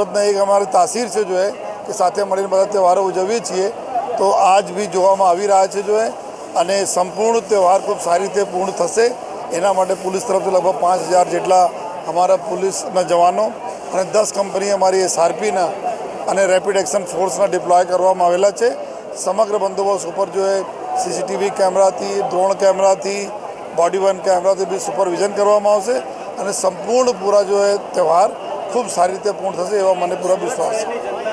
સુરતના એક અમારી તાસીર છે જો કે સાથે મળીને બધા તહેવારો ઉજવીએ છીએ તો આજ બી જોવામાં આવી રહ્યા છે જો અને સંપૂર્ણ તહેવાર ખૂબ સારી રીતે પૂર્ણ થશે એના માટે પોલીસ તરફથી લગભગ 5000 જેટલા અમારા પોલીસના જવાનો અને 10 કંપની અમારી SRPના અને રેપિડ એક્શન ફોર્સના ડિપ્લોય કરવામાં આવેલા છે। સમગ્ર બંદોબસ્ત ઉપર જો CCTV કેમેરાથી ડ્રોન કેમેરાથી બોડી વન કેમેરાથી બી સુપરવિઝન કરવામાં આવશે અને સંપૂર્ણ પૂરા જો તહેવાર ખૂબ સારી રીતે પૂર્ણ થશે એવા મને પૂરા વિશ્વાસ છે।